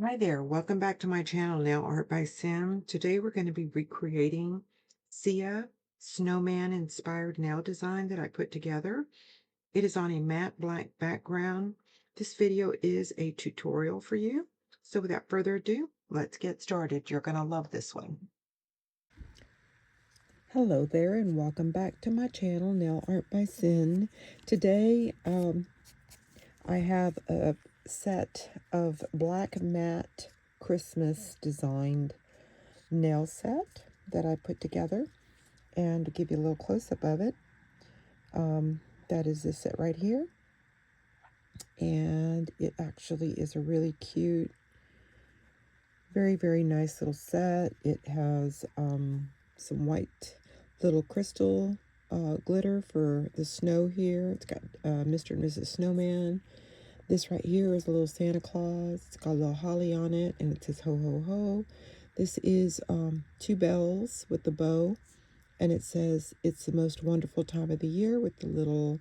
Hi there, welcome back to my channel, Nail Art by Sim. Today we're going to be recreating Sia snowman inspired nail design that I put together. It is on a matte black background. This video is a tutorial for you. So without further ado, let's get started. You're going to love this one. Hello there and welcome back to my channel, Nail Art by Sin. Today I have a set of black matte Christmas designed nail set that I put together, and to give you a little close-up of it, that is this set right here, and it actually is a really cute, very nice little set. It has some white little crystal glitter for the snow here. It's got Mr. and Mrs. Snowman. This right here is a little Santa Claus. It's got a little holly on it, and it says ho ho ho. This is two bells with the bow, and it says it's the most wonderful time of the year with the little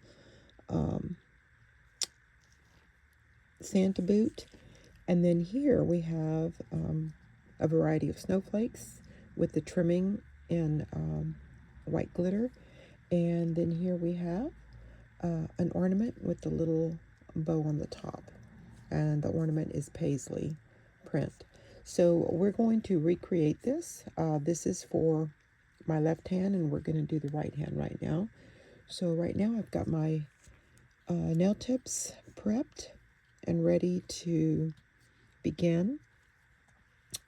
Santa boot. And then here we have a variety of snowflakes with the trimming in white glitter. And then here we have an ornament with the little bow on the top. And the ornament is paisley print. So we're going to recreate this. This is for my left hand, and we're going to do the right hand right now. So right now I've got my nail tips prepped and ready to begin.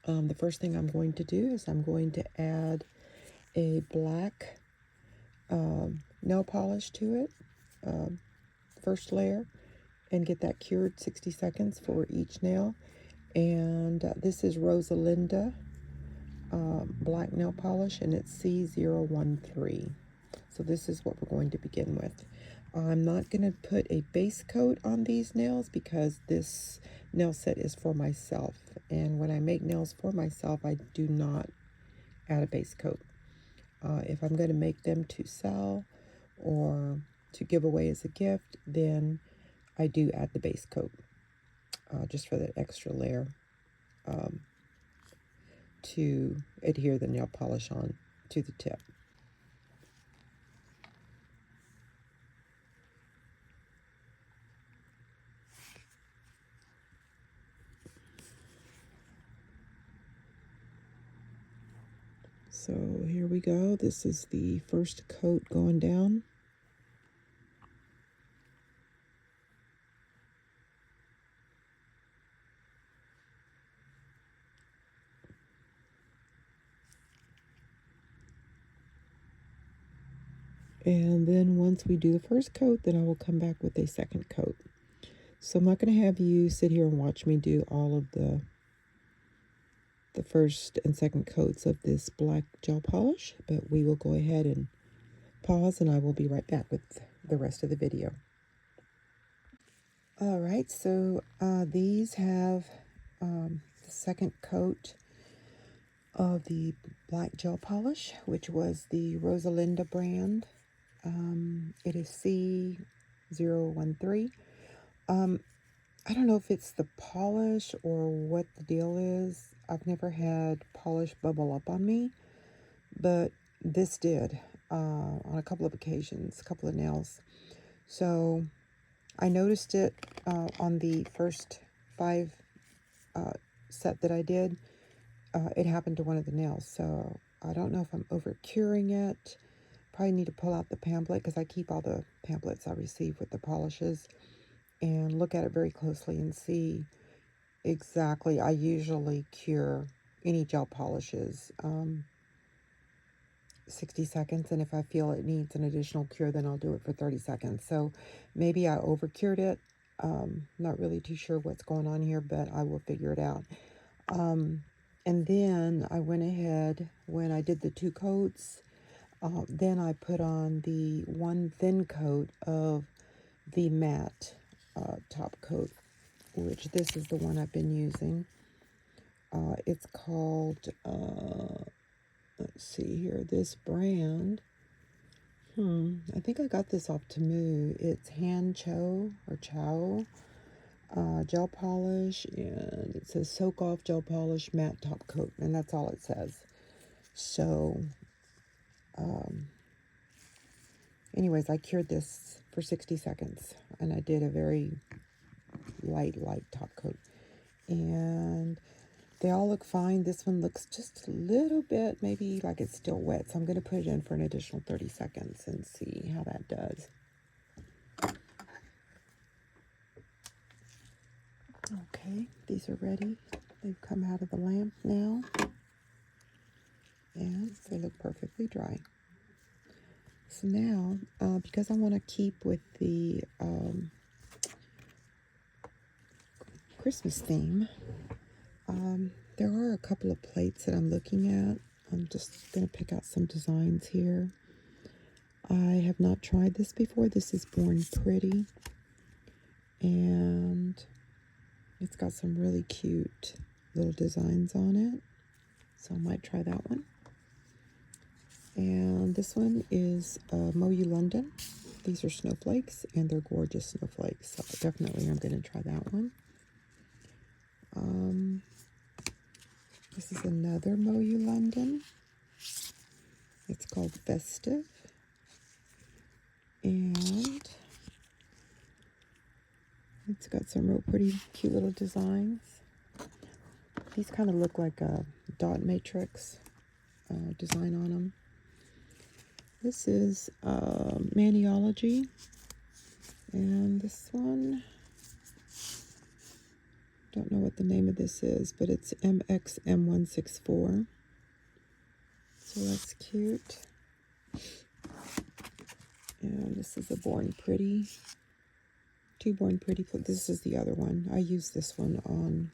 The first thing I'm going to do is I'm going to add a black nail polish to it, first layer, and get that cured 60 seconds for each nail. And this is Rosalinda black nail polish, and it's C013. So this is what we're going to begin with. I'm not going to put a base coat on these nails because this nail set is for myself. And when I make nails for myself, I do not add a base coat. If I'm going to make them to sell or to give away as a gift, then I do add the base coat just for that extra layer to adhere the nail polish on to the tip. So here we go. This is the first coat going down. And then once we do the first coat, then I will come back with a second coat. So I'm not going to have you sit here and watch me do all of the first and second coats of this black gel polish, but we will go ahead and pause, and I will be right back with the rest of the video. All right, so these have the second coat of the black gel polish, which was the Rosalinda brand. It is C013. I don't know if it's the polish or what the deal is. I've never had polish bubble up on me, but this did on a couple of occasions, a couple of nails. So I noticed it on the first 5 set that I did. It happened to one of the nails, so I don't know if I'm over curing it. Probably need to pull out the pamphlet because I keep all the pamphlets I receive with the polishes and look at it very closely and see exactly. I usually cure any gel polishes 60 seconds, and if I feel it needs an additional cure, then I'll do it for 30 seconds. So maybe I over cured it. Not really too sure what's going on here, but I will figure it out. And then I went ahead, when I did the 2 coats, then I put on the one thin coat of the matte top coat, which this is the one I've been using. It's called, let's see here, this brand. I think I got this off Temu. It's Han Cho or Chow. gel polish, and it says soak off gel polish matte top coat, and that's all it says. So anyways, I cured this for 60 seconds, and I did a very light top coat, and they all look fine. This one looks just a little bit maybe like it's still wet, so I'm going to put it in for an additional 30 seconds and see how that does. Okay, these are ready. They've come out of the lamp now, and they look perfectly dry. So now, because I want to keep with the Christmas theme, there are a couple of plates that I'm looking at. I'm just going to pick out some designs here. I have not tried this before. This is Born Pretty, and it's got some really cute little designs on it, so I might try that one. And this one is Moyu London. These are snowflakes, and they're gorgeous snowflakes, so definitely I'm going to try that one. This is another Moyu London. It's called Festive, and it's got some real pretty, cute little designs. These kind of look like a dot matrix design on them. This is Maniology, and this one, don't know what the name of this is, but it's MXM164. So that's cute. And this is a Born Pretty. Two Born Pretty. This is the other one. I used this one on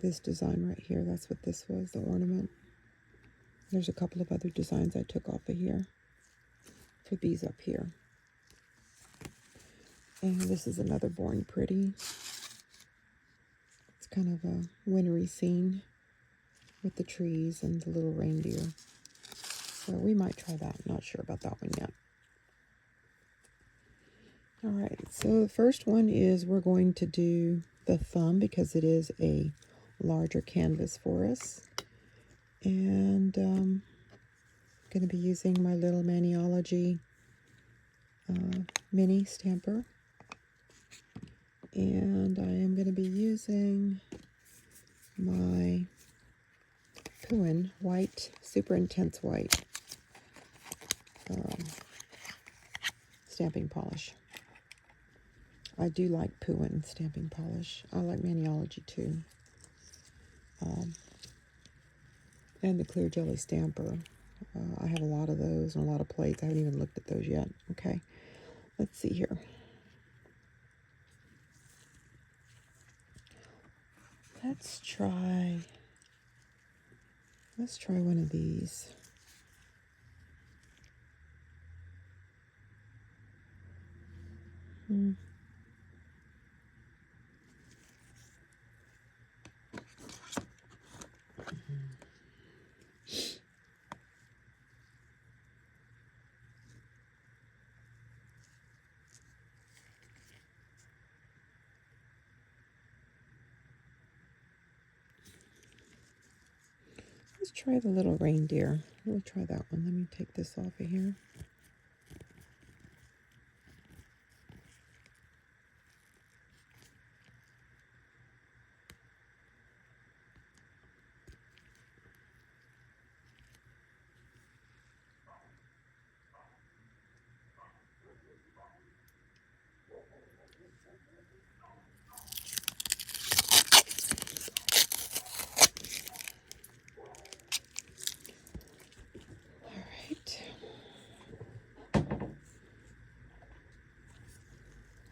this design right here. That's what this was, the ornament. There's a couple of other designs I took off of here for these up here. And this is another Born Pretty. It's kind of a wintry scene with the trees and the little reindeer. So we might try that. Not sure about that one yet. All right, so the first one is we're going to do the thumb because it is a larger canvas for us. And I'm going to be using my little Maniology mini stamper. And I am going to be using my Puin white, super intense white stamping polish. I do like Puin stamping polish. I like Maniology too. And the clear jelly stamper. I have a lot of those and a lot of plates. I haven't even looked at those yet. Okay, let's see here. Let's try one of these. Let's try the little reindeer. We'll try that one. Let me take this off of here.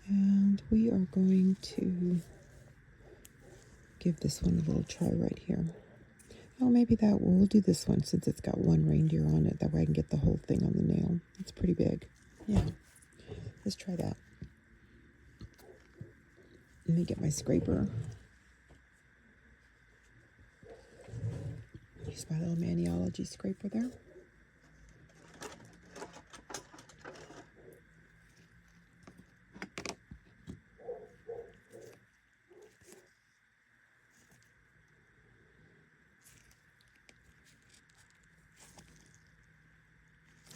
And we are going to give this one a little try right here. Oh, maybe we'll do this one since it's got one reindeer on it. That way I can get the whole thing on the nail. It's pretty big. Yeah, let's try that. Let me get my scraper. Use my little Maniology scraper there.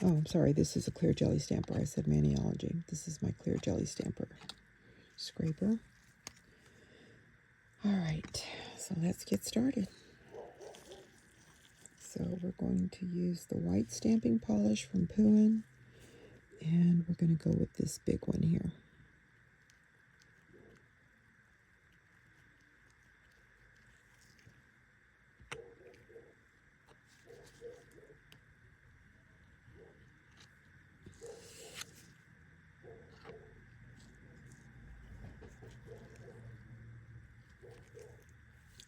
Oh, I'm sorry, this is a clear jelly stamper. I said Maniology. This is my clear jelly stamper scraper. All right, so let's get started. So we're going to use the white stamping polish from Pooin, and we're going to go with this big one here.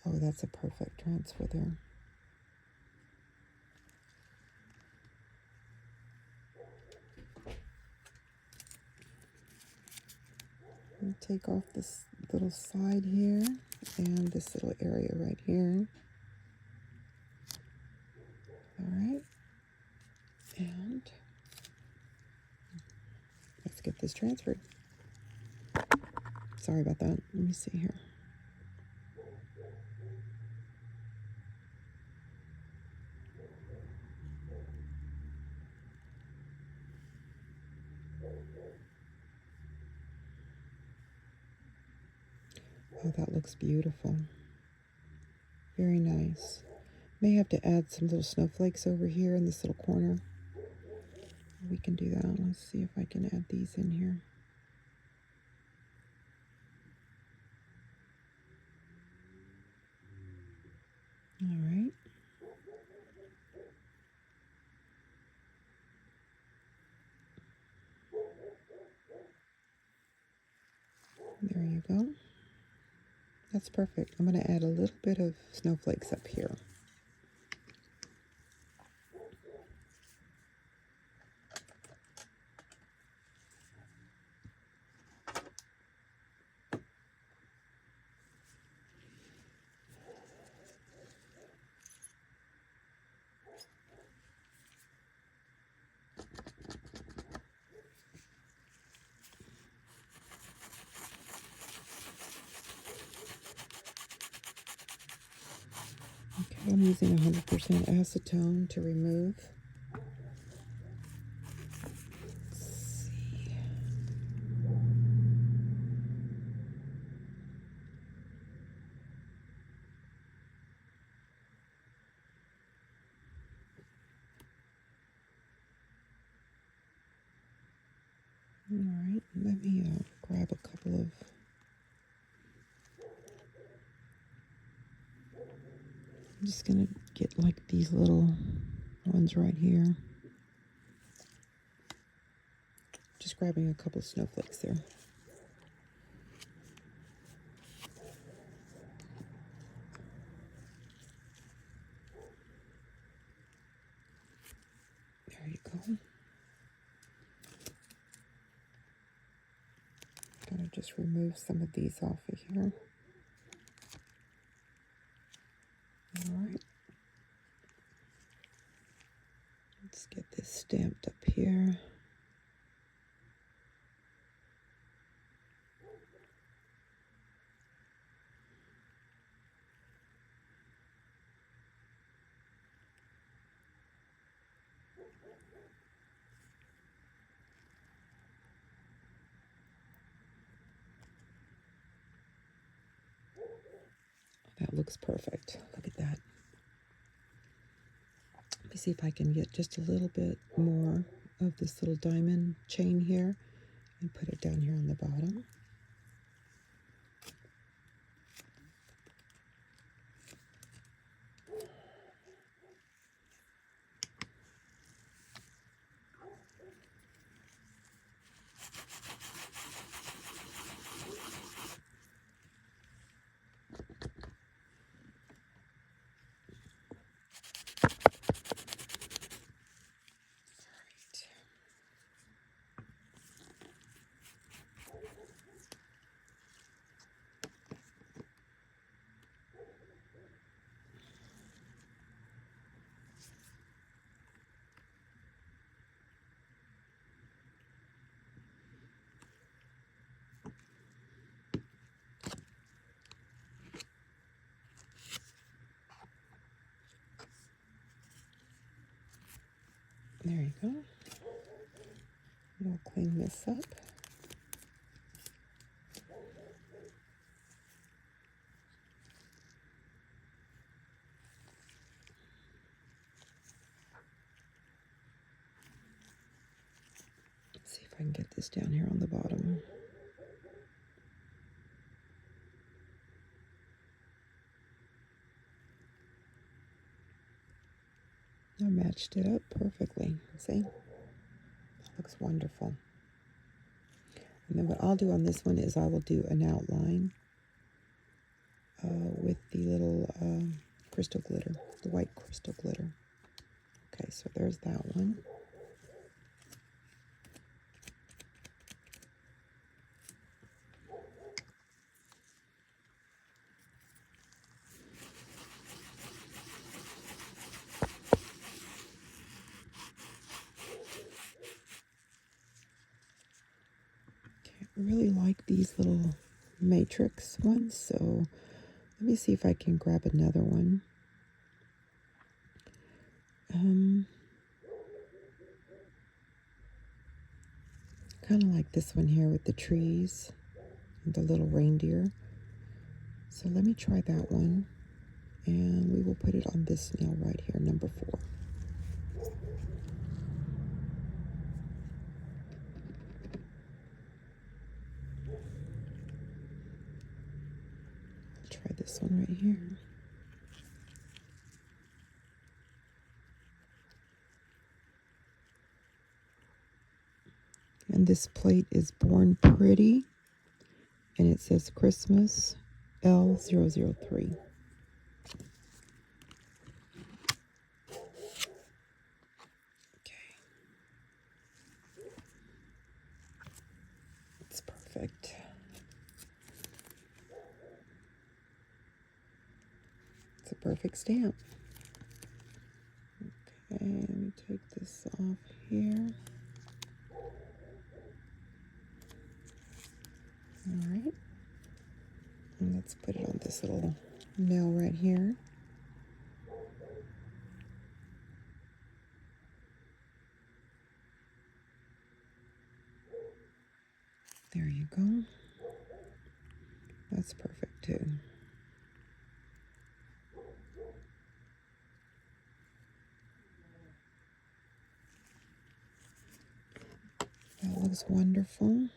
Oh, that's a perfect transfer there. We'll take off this little side here and this little area right here. All right, and let's get this transferred. Sorry about that. Let me see here. Oh, that looks beautiful. Very nice. May have to add some little snowflakes over here in this little corner. We can do that. Let's see if I can add these in here. All right. There you go. That's perfect. I'm going to add a little bit of snowflakes up here. Okay, I'm using 100% acetone to remove. Let's see. All right, let me grab a couple of I'm just going to get like these little ones right here. Just grabbing a couple of snowflakes there. There you go. Gotta just remove some of these off of here. All right. Let's get this stamped up here. That looks perfect. Look at that. Let me see if I can get just a little bit more of this little diamond chain here and put it down here on the bottom. There you go. We'll clean this up. See if I can get this down here on the bottom. I matched it up perfectly. See? Looks wonderful. And then what I'll do on this one is I will do an outline with the little crystal glitter, the white crystal glitter. Okay, so there's that one. I really like these little matrix ones, so let me see if I can grab another one. Kind of like this one here with the trees and the little reindeer. So let me try that one, and we will put it on this nail right here, number 4. Try this one right here. And this plate is Born Pretty, and it says Christmas L003. Okay. It's perfect. It's a perfect stamp. Okay, let me take this off here. All right. And let's put it on this little nail right here. There you go. That's perfect too. That looks wonderful.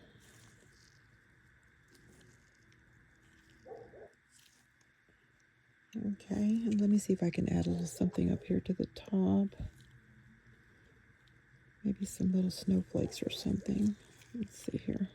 Okay, and let me see if I can add a little something up here to the top. Maybe some little snowflakes or something. Let's see here.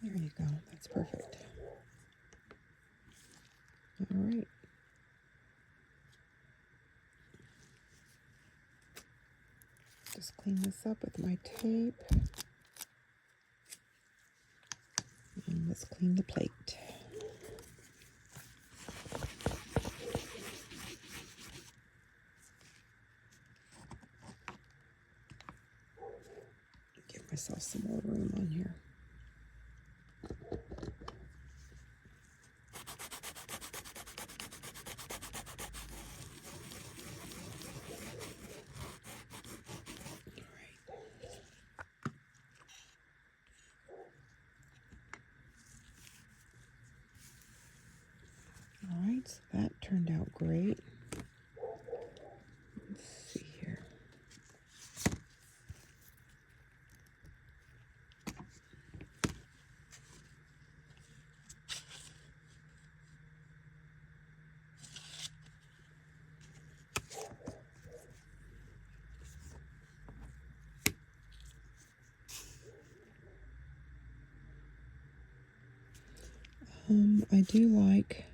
There you go. That's perfect. All right. Just clean this up with my tape. And let's clean the plate. Give myself some more room on here. All right, so that turned out great. Let's see here. I do like,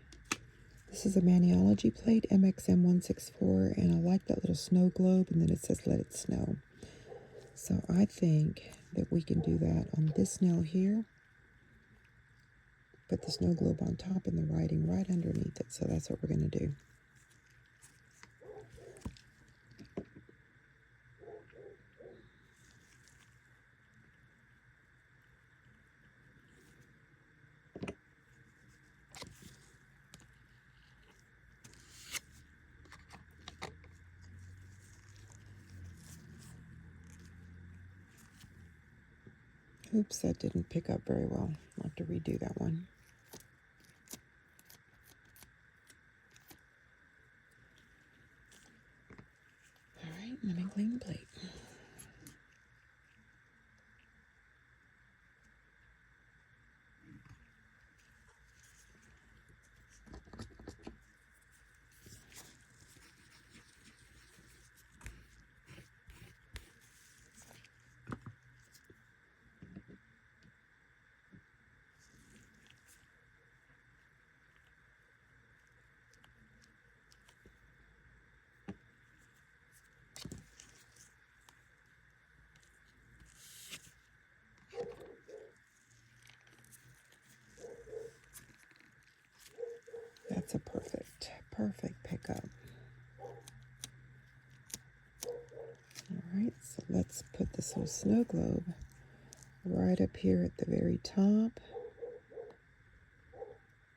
this is a Maniology plate, MXM164, and I like that little snow globe, and then it says let it snow. So I think that we can do that on this nail here. Put the snow globe on top and the writing right underneath it. So that's what we're going to do. Oops, that didn't pick up very well. I'll have to redo that one. All right, let me clean the plate. That's a perfect pickup. All right, so let's put this little snow globe right up here at the very top.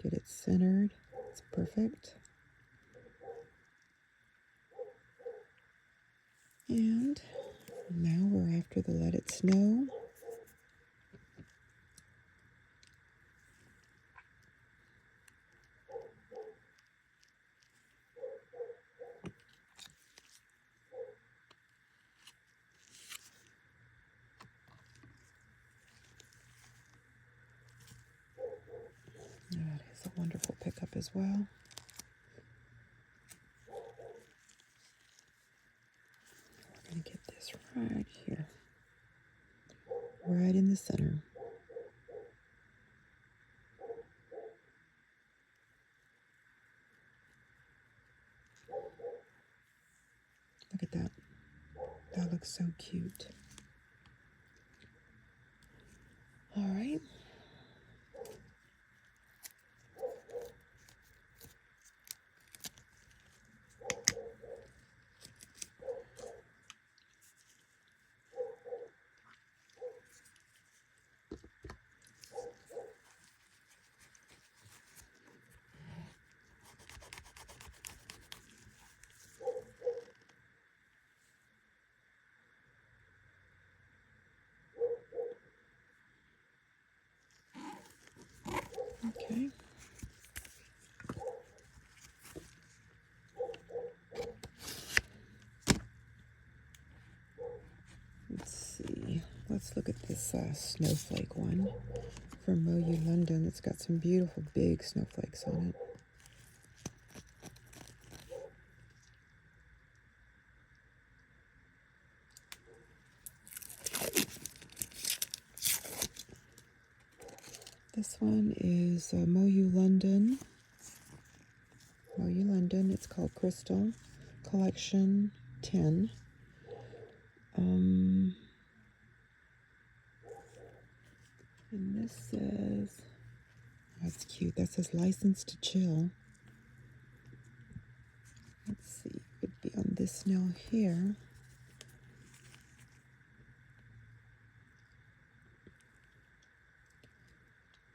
Get it centered. It's perfect. And now we're after the Let It Snow. That is a wonderful pickup as well. We're going to get this right here, right in the center. Look at that. That looks so cute. All right. Okay. Let's see. Let's look at this snowflake one from Moyu London. It's got some beautiful big snowflakes on it. This one is Moyu London. Moyu London. It's called Crystal Collection 10. And this says, oh, that's cute. That says License to Chill. Let's see. It would be on this snow here.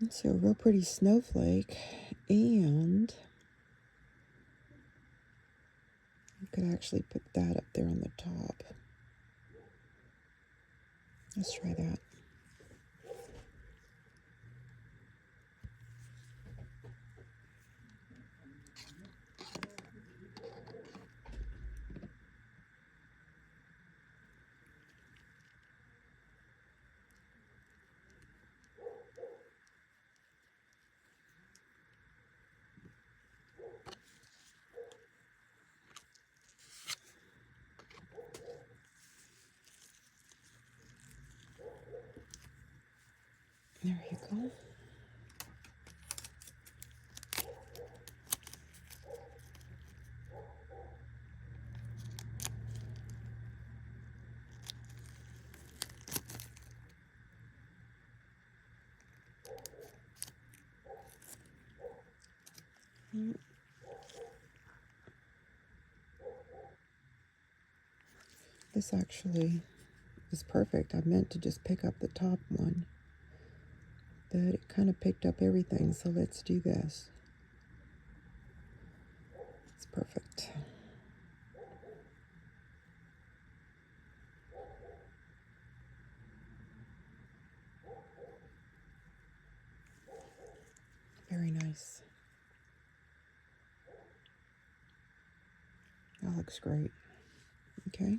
So a real pretty snowflake, and you could actually put that up there on the top. Let's try that. There you go. This actually is perfect. I meant to just pick up the top one, but it kind of picked up everything, so let's do this. It's perfect. Very nice. That looks great. Okay.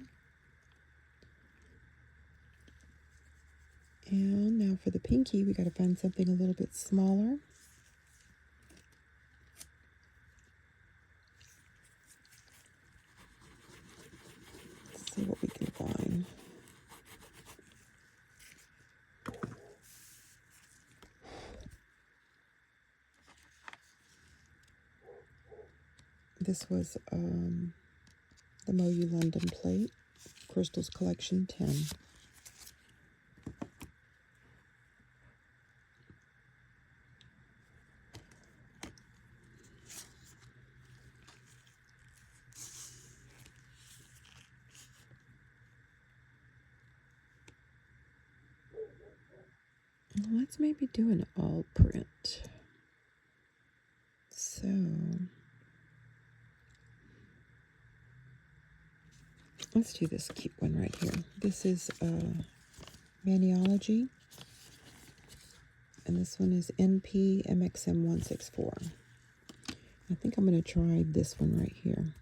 And now for the pinky, we got to find something a little bit smaller. Let's see what we can find. This was the Moyu London plate, Crystals Collection 10. Let's maybe do an all print. So let's do this cute one right here. This is Maniology, and this one is NP MXM 164. I think I'm going to try this one right here.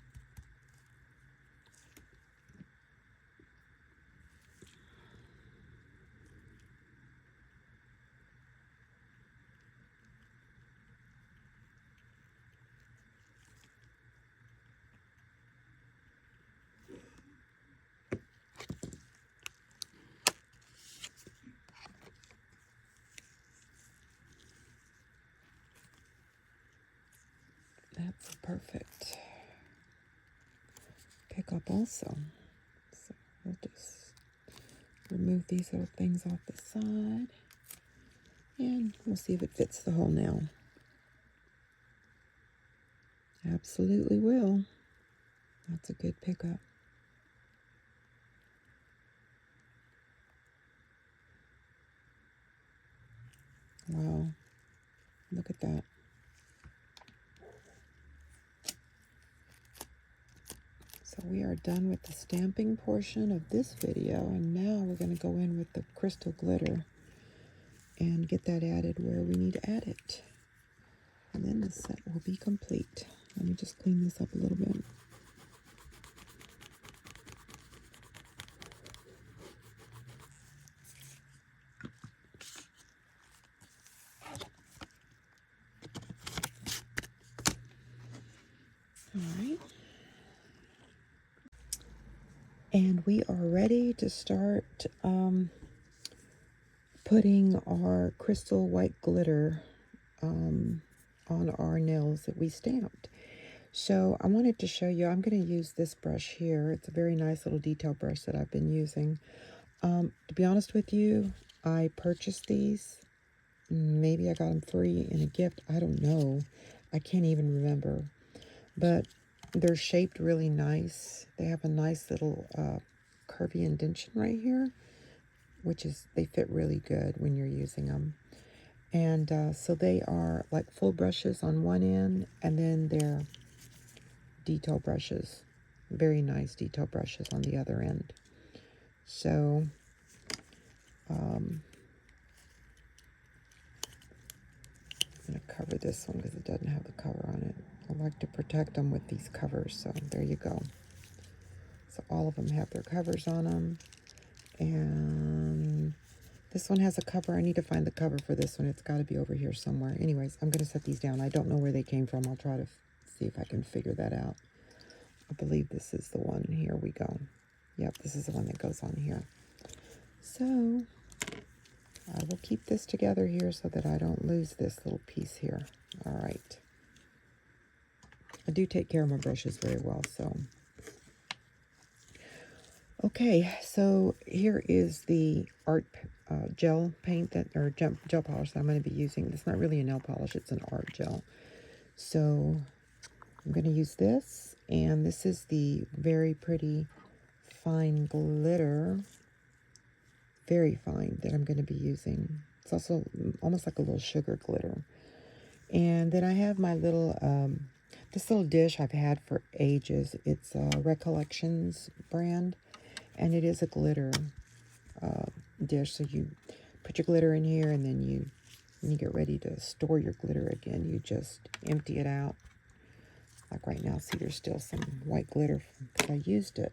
That's perfect. Pick up also. So we'll just remove these little things off the side. And we'll see if it fits the hole now. Absolutely will. That's a good pickup. Wow. Look at that. So we are done with the stamping portion of this video, and now we're going to go in with the crystal glitter and get that added where we need to add it. And then the set will be complete. Let me just clean this up a little bit. All right. And we are ready to start putting our crystal white glitter on our nails that we stamped. So I wanted to show you, I'm going to use this brush here. It's a very nice little detail brush that I've been using. To be honest with you, I purchased these. Maybe I got them free in a gift. I don't know. I can't even remember. But they're shaped really nice. They have a nice little curvy indentation right here, which is, they fit really good when you're using them. And so they are like full brushes on one end, and then they're detail brushes, very nice detail brushes on the other end. So I'm going to cover this one because it doesn't have the cover on it. I like to protect them with these covers, so there you go. So all of them have their covers on them, and this one has a cover. I need to find the cover for this one. It's got to be over here somewhere. Anyways, I'm going to set these down. I don't know where they came from. I'll try to see if I can figure that out. I believe this is the one. Here we go. Yep, this is the one that goes on here. So I will keep this together here so that I don't lose this little piece here. All right. I do take care of my brushes very well, so. Okay, so here is the art gel paint that, or gel polish that I'm going to be using. It's not really a nail polish, it's an art gel. So I'm going to use this, and this is the very pretty fine glitter, very fine, that I'm going to be using. It's also almost like a little sugar glitter. And then I have my little, this little dish I've had for ages. It's a Recollections brand, and it is a glitter dish. So you put your glitter in here, and then you when you get ready to store your glitter again, you just empty it out. Like right now, see, there's still some white glitter because I used it.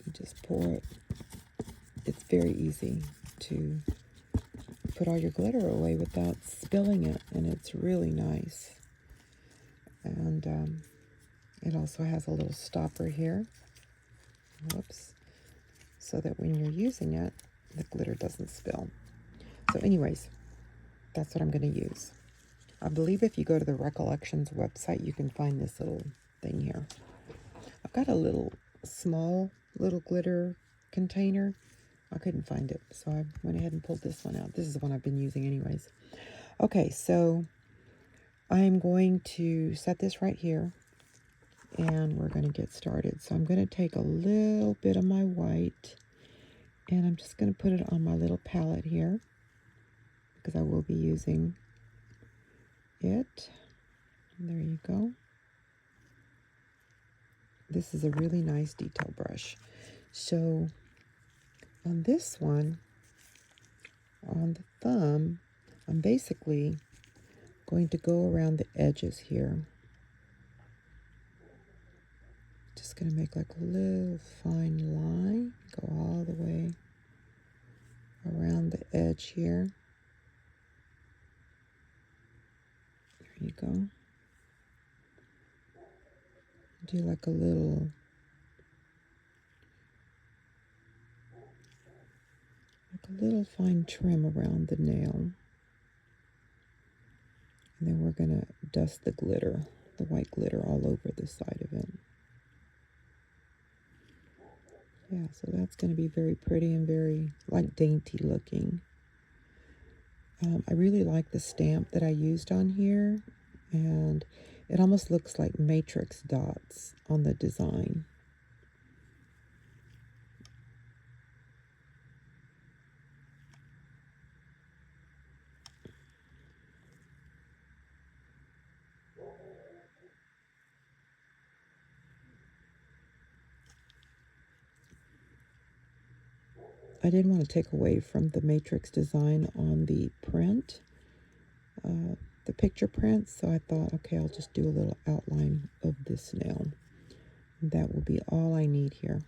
You just pour it. It's very easy to put all your glitter away without spilling it, and it's really nice. And it also has a little stopper here. Whoops. So that when you're using it, the glitter doesn't spill. So anyways, that's what I'm going to use. I believe if you go to the Recollections website, you can find this little thing here. I've got a little small little glitter container. I couldn't find it, so I went ahead and pulled this one out. This is the one I've been using anyways. Okay, so I'm going to set this right here, and we're going to get started. So I'm going to take a little bit of my white, and I'm just going to put it on my little palette here, because I will be using it. There you go. This is a really nice detail brush. So on this one, on the thumb, I'm basically going to go around the edges here. Just going to make like a little fine line, go all the way around the edge here. There you go. Do like a little fine trim around the nail. And then we're going to dust the glitter, the white glitter, all over the side of it. Yeah, so that's going to be very pretty and very, like, dainty looking. I really like the stamp that I used on here, and it almost looks like matrix dots on the design. I didn't want to take away from the matrix design on the print, the picture print, so I thought, okay, I'll just do a little outline of this nail. And that will be all I need here.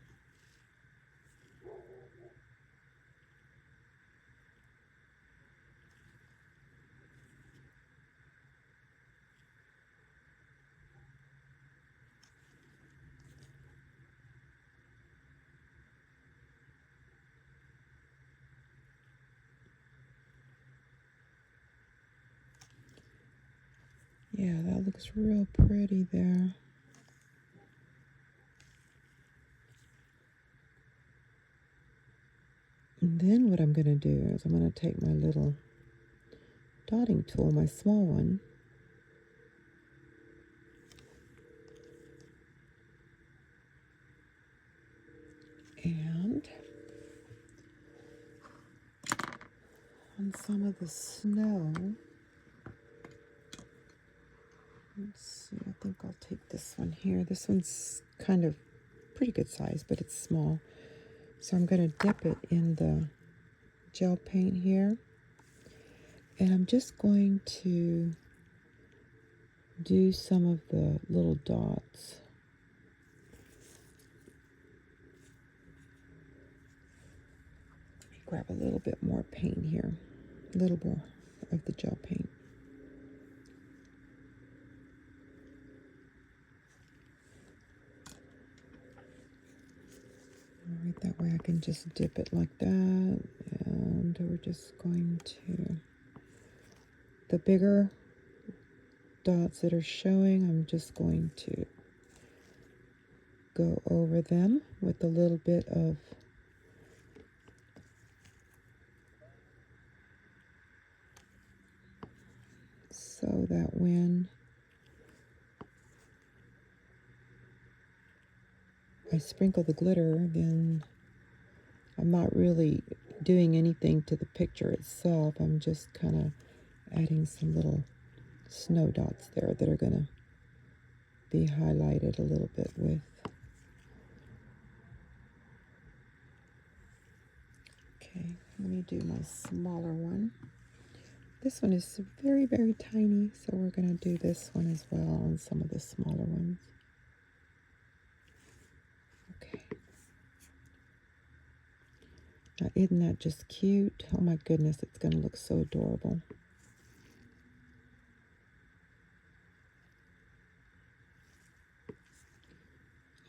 Yeah, that looks real pretty there. And then what I'm going to do is I'm going to take my little dotting tool, my small one, and on some of the snow, let's see, I think I'll take this one here. This one's kind of pretty good size, but it's small. So I'm going to dip it in the gel paint here. And I'm just going to do some of the little dots. Let me grab a little bit more paint here. A little more of the gel paint. Right, that way I can just dip it like that, and we're just going to, the bigger dots that are showing, I'm just going to go over them with a little bit of so that when I sprinkle the glitter, then I'm not really doing anything to the picture itself. I'm just kind of adding some little snow dots there that are going to be highlighted a little bit with. Okay, Let me do my smaller one. This one is very, very tiny, so we're going to do this one as well on some of the smaller ones. Okay. Now, isn't that just cute? Oh my goodness, it's going to look so adorable.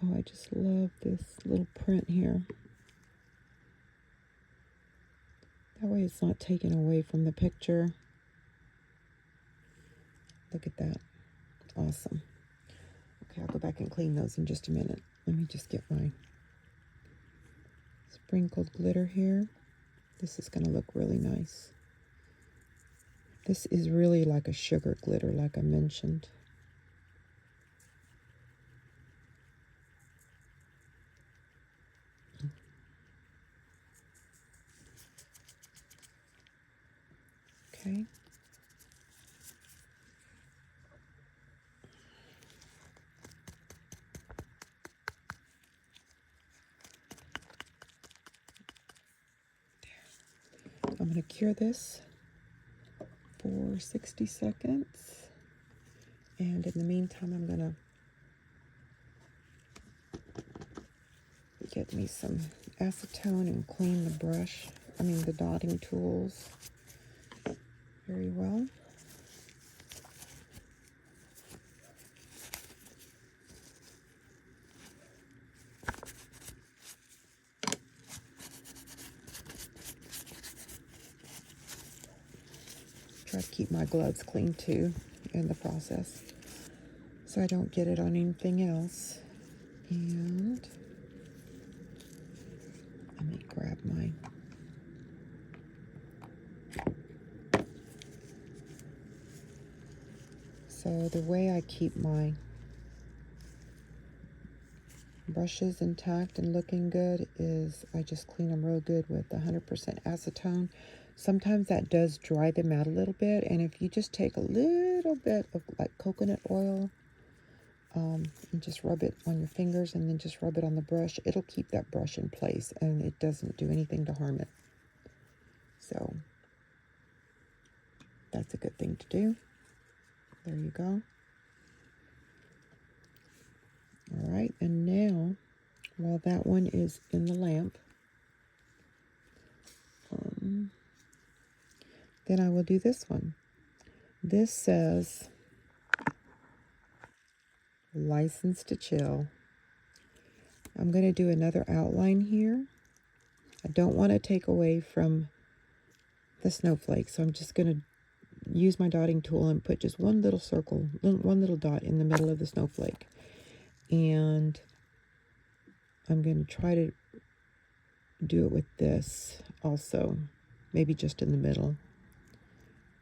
Oh, I just love this little print here. That way it's not taken away from the picture. Look at that. Awesome. Okay, I'll go back and clean those in just a minute. Let me just get my sprinkled glitter here. This is going to look really nice. This is really like a sugar glitter, like I mentioned. Okay. I'm going to cure this for 60 seconds. And in the meantime, I'm going to get me some acetone and clean the brush, the dotting tools very well. Try to keep my gloves clean too in the process, so I don't get it on anything else. And let me grab mine. So the way I keep my brushes intact and looking good is I just clean them real good with 100% acetone. Sometimes that does dry them out a little bit, and if you just take a little bit of like coconut oil and just rub it on your fingers and then just rub it on the brush, it'll keep that brush in place and it doesn't do anything to harm it. So that's a good thing to do. There you go. All right, and now while that one is in the lamp, then I will do this one. This says License to Chill. I'm going to do another outline here. I don't want to take away from the snowflake, so I'm just going to use my dotting tool and put just one little circle, one little dot in the middle of the snowflake. And I'm going to try to do it with this also, maybe just in the middle.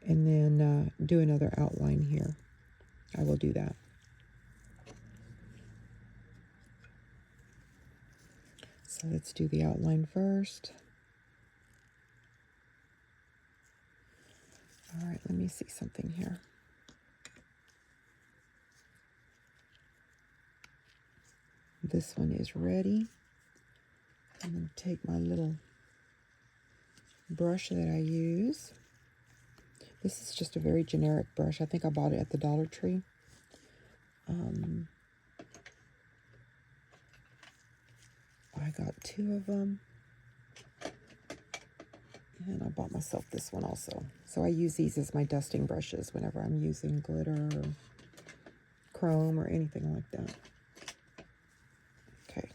And then do another outline here. I will do that. So let's do the outline first. All right, let me see something here. This one is ready. I'm going to take my little brush that I use. This is just a very generic brush. I think I bought it at the Dollar Tree. I got 2 of them. And I bought myself this one also. So I use these as my dusting brushes whenever I'm using glitter or chrome or anything like that. Okay.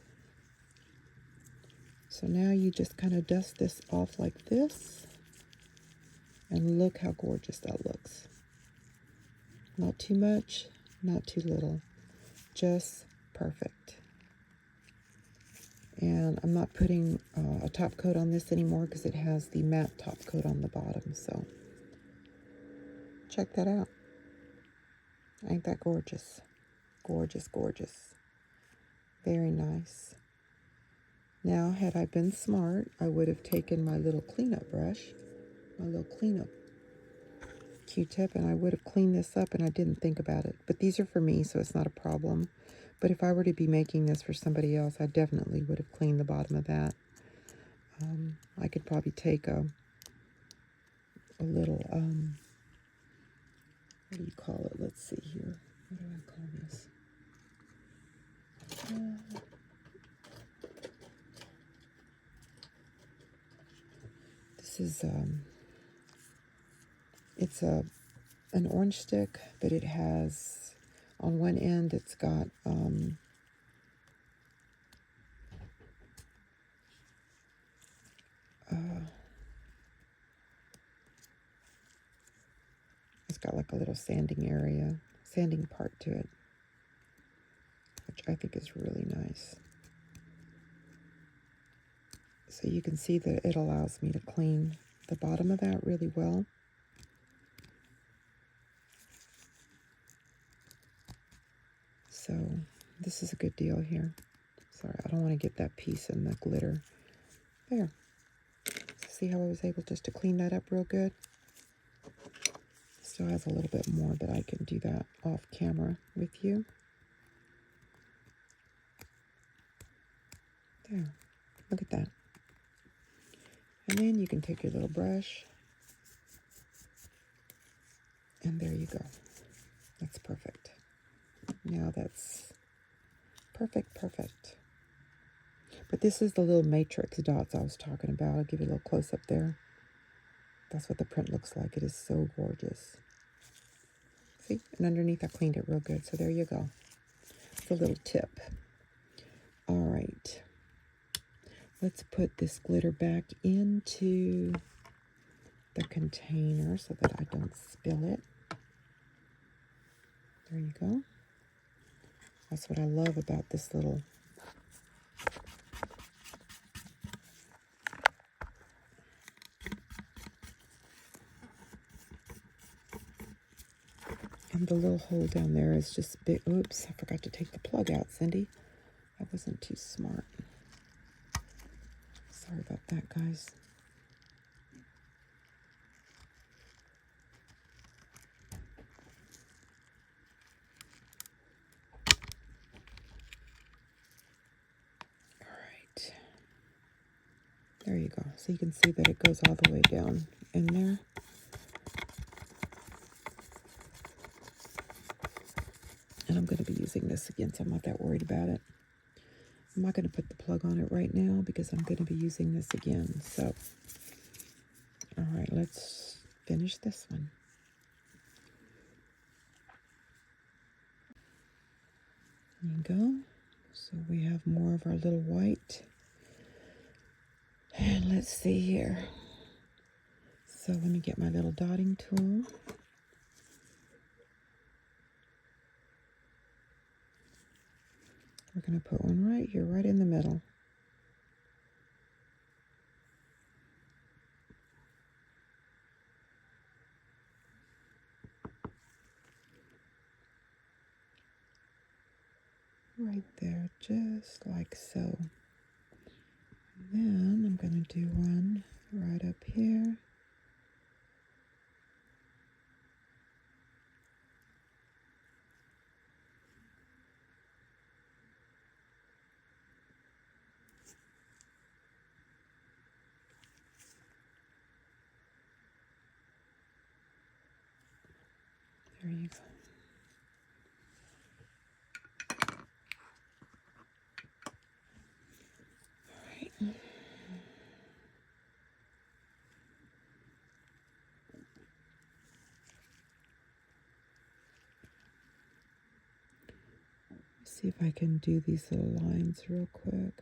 So now you just kind of dust this off like this. And look how gorgeous that looks. Not too much, not too little. Just perfect. And I'm not putting a top coat on this anymore because it has the matte top coat on the bottom. So check that out. Ain't that gorgeous? Gorgeous, gorgeous. Very nice. Now, had I been smart, I would have taken my little cleanup brush, my little cleanup Q-tip, and I would have cleaned this up, and I didn't think about it. But these are for me, so it's not a problem. But if I were to be making this for somebody else, I definitely would have cleaned the bottom of that. I could probably take a little, what do you call it? Let's see here. What do I call this? This is, it's an orange stick, but it has, on one end, it's got, it's got like a little sanding part to it, which I think is really nice. So you can see that it allows me to clean the bottom of that really well. So this is a good deal here. Sorry, I don't want to get that piece in the glitter. There. See how I was able just to clean that up real good? Still has a little bit more, but I can do that off camera with you. There. Look at that. And then you can take your little brush, and there you go. That's perfect. Now that's perfect, perfect. But this is the little matrix dots I was talking about. I'll give you a little close-up there. That's what the print looks like. It is so gorgeous. See? And underneath I cleaned it real good. So there you go. It's a little tip. All right. Let's put this glitter back into the container so that I don't spill it. There you go. That's what I love about this little and the little hole down there is just big. Oops, I forgot to take the plug out, Cindy. That wasn't too smart. Sorry about that, guys. All right. There you go. So you can see that it goes all the way down in there. And I'm going to be using this again, so I'm not that worried about it. I'm not going to put the plug on it right now because I'm going to be using this again. So, all right, let's finish this one. There you go. So we have more of our little white. And let's see here. So let me get my little dotting tool. We're going to put one right here, right in the middle. Right there, just like so. And then I'm going to do one right up here. There you go. All right. See if I can do these little lines real quick.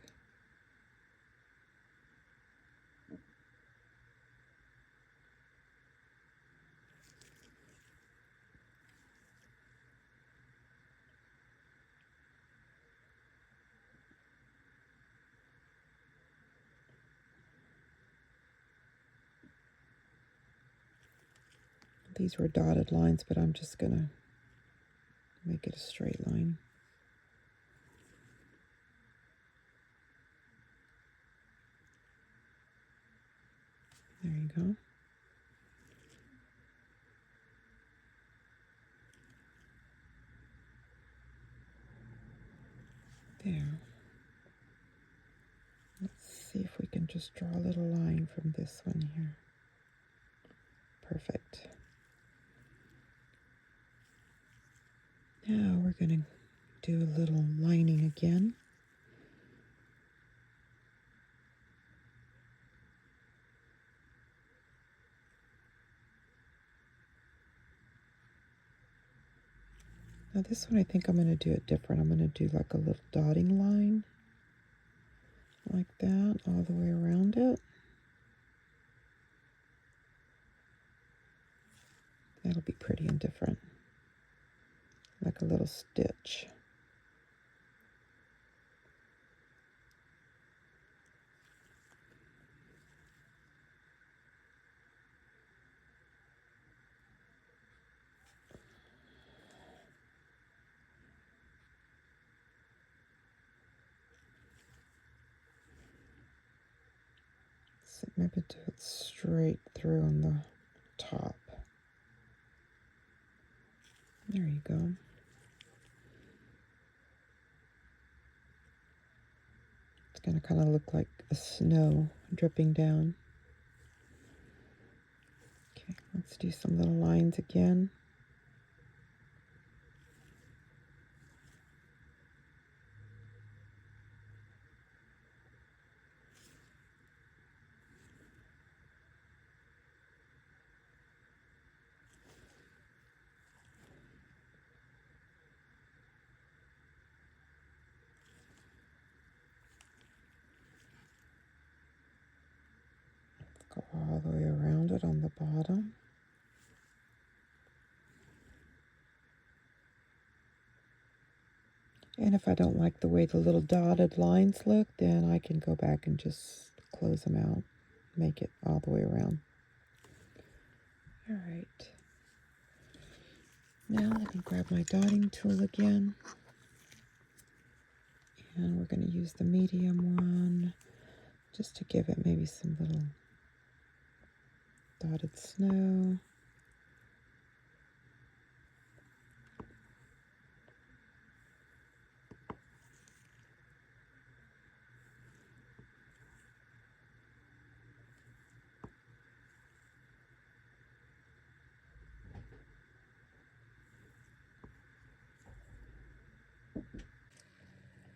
These were dotted lines, but I'm just going to make it a straight line. There you go. There. Let's see if we can just draw a little line from this one here. Perfect. Now we're going to do a little lining again. Now this one I think I'm going to do it different. I'm going to do like a little dotting line like that all the way around it. That'll be pretty and different. Like a little stitch. So maybe do it straight through on the top. There you go. It's going to kind of look like a snow dripping down. Okay, let's do some little lines again. Go all the way around it on the bottom. And if I don't like the way the little dotted lines look, then I can go back and just close them out, make it all the way around. All right. Now let me grab my dotting tool again. And we're going to use the medium one just to give it maybe some little dotted snow.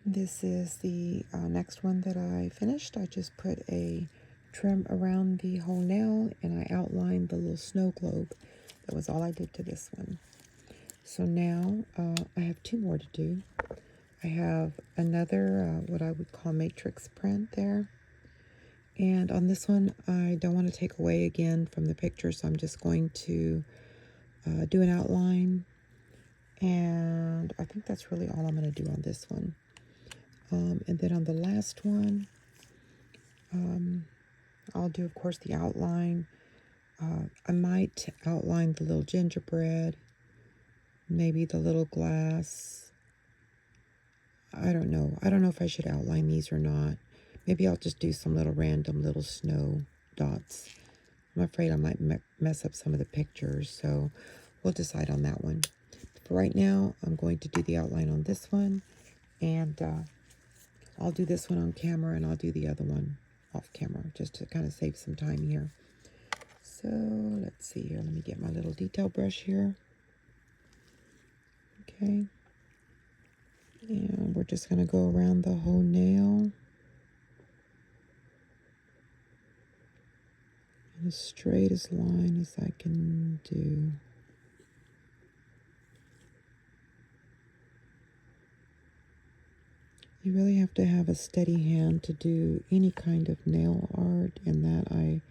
This is the next one that I finished. I just put a trim around the whole nail and I outlined the little snow globe. That was all I did to this one. So now I have two more to do. I have another what I would call matrix print there. And on this one, I don't want to take away again from the picture, so I'm just going to do an outline. And I think that's really all I'm going to do on this one. And then on the last one, I'll do, of course, the outline. I might outline the little gingerbread, maybe the little glass. I don't know. I don't know if I should outline these or not. Maybe I'll just do some little random little snow dots. I'm afraid I might mess up some of the pictures, so we'll decide on that one. For right now, I'm going to do the outline on this one, and I'll do this one on camera, and I'll do the other one off camera, just to kind of save some time here. So let's see here. Let me get my little detail brush here. Okay. And we're just going to go around the whole nail. And as straight as line as I can do. You really have to have a steady hand to do any kind of nail art, and that I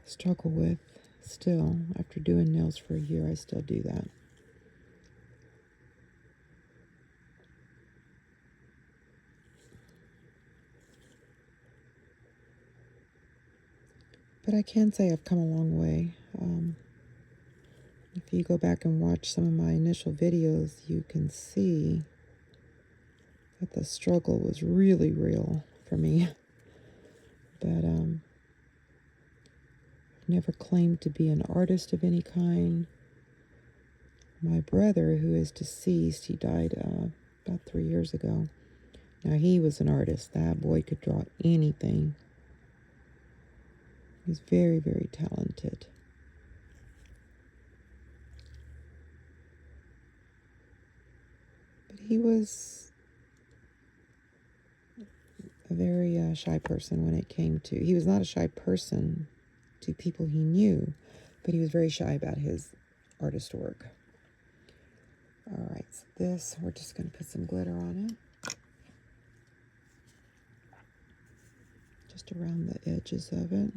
struggle with still. After doing nails for a year, I still do that. But I can say I've come a long way. If you go back and watch some of my initial videos, you can see that the struggle was really real for me. But I've never claimed to be an artist of any kind. My brother, who is deceased, he died about 3 years ago. Now, he was an artist. That boy could draw anything. He's very, very talented. But he was a very shy person when it came to, he was not a shy person to people he knew, but he was very shy about his artist work. All right, so this, we're just going to put some glitter on it. Just around the edges of it. There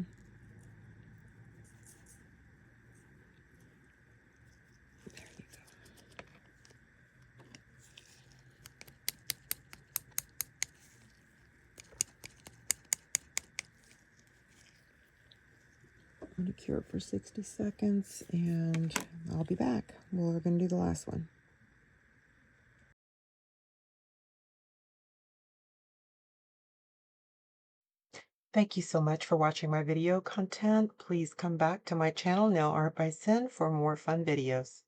you go. I'm going to cure it for 60 seconds and I'll be back. We're going to do the last one. Thank you so much for watching my video content. Please come back to my channel, Nail Art by Sin, for more fun videos.